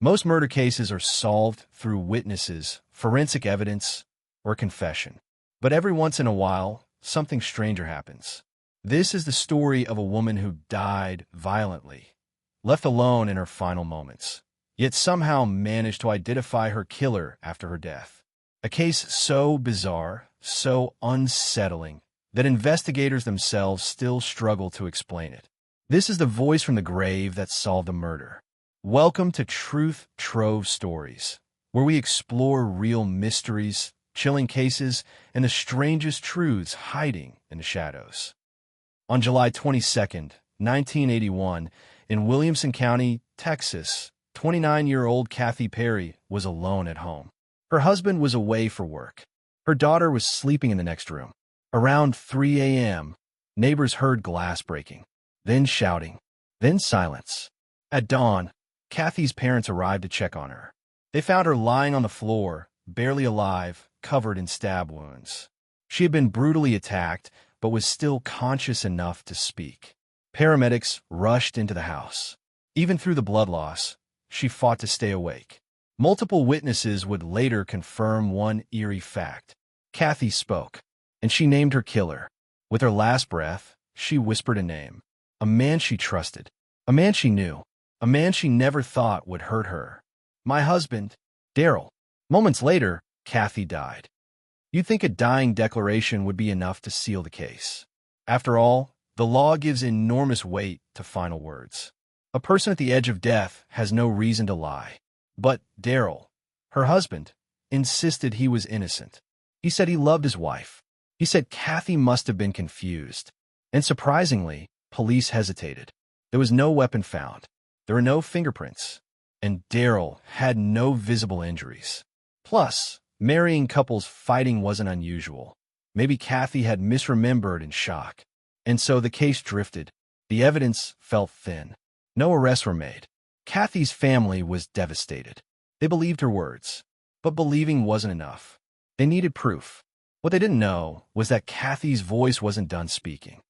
Most murder cases are solved through witnesses, forensic evidence, or confession. But every once in a while, something stranger happens. This is the story of a woman who died violently, left alone in her final moments, yet somehow managed to identify her killer after her death. A case so bizarre, so unsettling, that investigators themselves still struggle to explain it. This is the voice from the grave that solved the murder. Welcome to Truth Trove Stories, where we explore real mysteries, chilling cases, and the strangest truths hiding in the shadows. On July 22nd, 1981, in Williamson County, Texas, 29-year-old Kathy Perry was alone at home. Her husband was away for work. Her daughter was sleeping in the next room. Around 3 a.m., neighbors heard glass breaking, then shouting, then silence. At dawn, Kathy's parents arrived to check on her. They found her lying on the floor, barely alive, covered in stab wounds. She had been brutally attacked, but was still conscious enough to speak. Paramedics rushed into the house. Even through the blood loss, she fought to stay awake. Multiple witnesses would later confirm one eerie fact. Kathy spoke, and she named her killer. With her last breath, she whispered a name. A man she trusted. A man she knew. A man she never thought would hurt her. My husband, Daryl. Moments later, Kathy died. You'd think a dying declaration would be enough to seal the case. After all, the law gives enormous weight to final words. A person at the edge of death has no reason to lie. But Daryl, her husband, insisted he was innocent. He said he loved his wife. He said Kathy must have been confused. And surprisingly, police hesitated. There was no weapon found. There were no fingerprints. And Daryl had no visible injuries. Plus, marrying couples fighting wasn't unusual. Maybe Kathy had misremembered in shock. And so the case drifted. The evidence felt thin. No arrests were made. Kathy's family was devastated. They believed her words. But believing wasn't enough. They needed proof. What they didn't know was that Kathy's voice wasn't done speaking.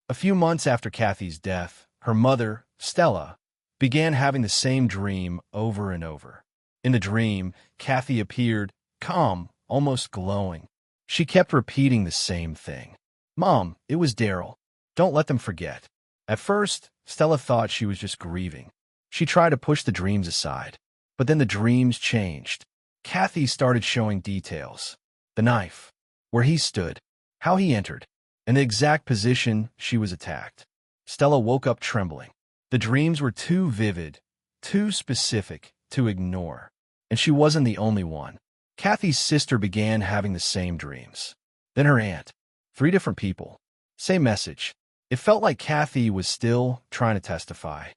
A few months after Kathy's death, her mother, Stella, began having the same dream over and over. In the dream, Kathy appeared calm, almost glowing. She kept repeating the same thing. "Mom, it was Daryl. Don't let them forget." At first, Stella thought she was just grieving. She tried to push the dreams aside. But then the dreams changed. Kathy started showing details. The knife, where he stood, how he entered, and the exact position she was attacked. Stella woke up trembling. The dreams were too vivid, too specific to ignore. And she wasn't the only one. Kathy's sister began having the same dreams. Then her aunt. 3 different people. Same message. It felt like Kathy was still trying to testify.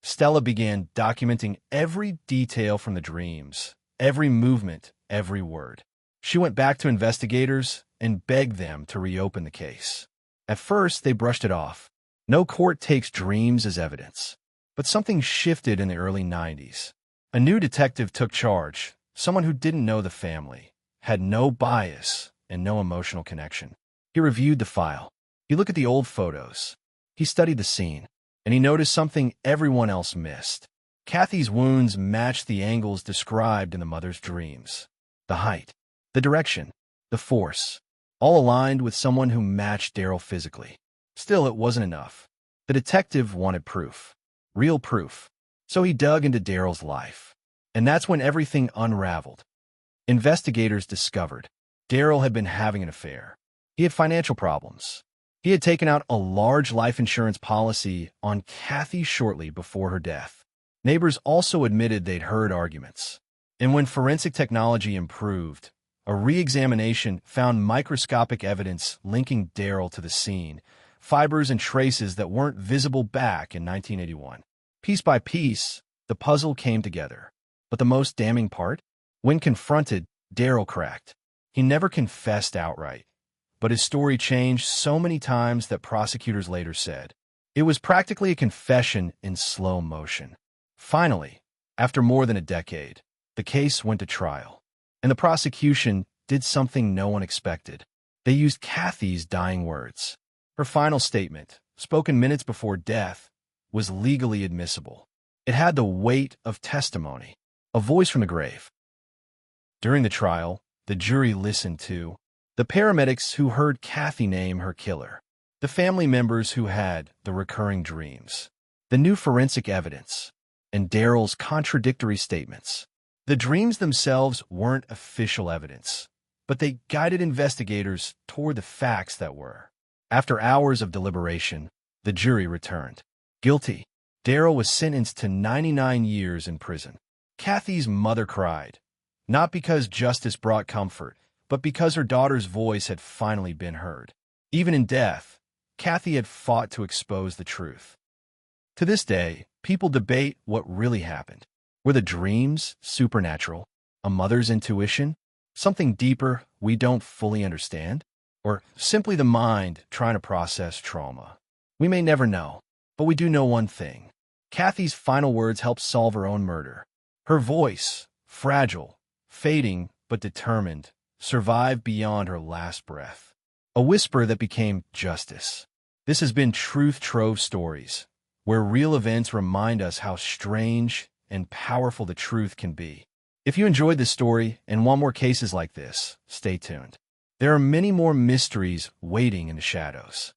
Stella began documenting every detail from the dreams, every movement, every word. She went back to investigators and begged them to reopen the case. At first, they brushed it off. No court takes dreams as evidence. But something shifted in the early 90s. A new detective took charge, someone who didn't know the family, had no bias, and no emotional connection. He reviewed the file. He looked at the old photos. He studied the scene, and he noticed something everyone else missed. Kathy's wounds matched the angles described in the mother's dreams. The height, the direction, the force, all aligned with someone who matched Daryl physically. Still, it wasn't enough. The detective wanted proof. Real proof. So he dug into Daryl's life. And that's when everything unraveled. Investigators discovered Daryl had been having an affair. He had financial problems. He had taken out a large life insurance policy on Kathy shortly before her death. Neighbors also admitted they'd heard arguments. And when forensic technology improved, a re-examination found microscopic evidence linking Daryl to the scene, fibers and traces that weren't visible back in 1981. Piece by piece, the puzzle came together. But the most damning part? When confronted, Daryl cracked. He never confessed outright. But his story changed so many times that prosecutors later said it was practically a confession in slow motion. Finally, after more than a decade, the case went to trial. And the prosecution did something no one expected. They used Kathy's dying words. Her final statement, spoken minutes before death, was legally admissible. It had the weight of testimony, a voice from the grave. During the trial, the jury listened to the paramedics who heard Kathy name her killer, the family members who had the recurring dreams, the new forensic evidence, and Daryl's contradictory statements. The dreams themselves weren't official evidence, but they guided investigators toward the facts that were. After hours of deliberation, the jury returned. Guilty. Daryl was sentenced to 99 years in prison. Kathy's mother cried, not because justice brought comfort, but because her daughter's voice had finally been heard. Even in death, Kathy had fought to expose the truth. To this day, people debate what really happened. Were the dreams supernatural, a mother's intuition, something deeper we don't fully understand, or simply the mind trying to process trauma? We may never know, but we do know one thing. Kathy's final words helped solve her own murder. Her voice, fragile, fading but determined, survived beyond her last breath. A whisper that became justice. This has been Truth Trove Stories, where real events remind us how strange and powerful the truth can be. If you enjoyed this story and want more cases like this, stay tuned. There are many more mysteries waiting in the shadows.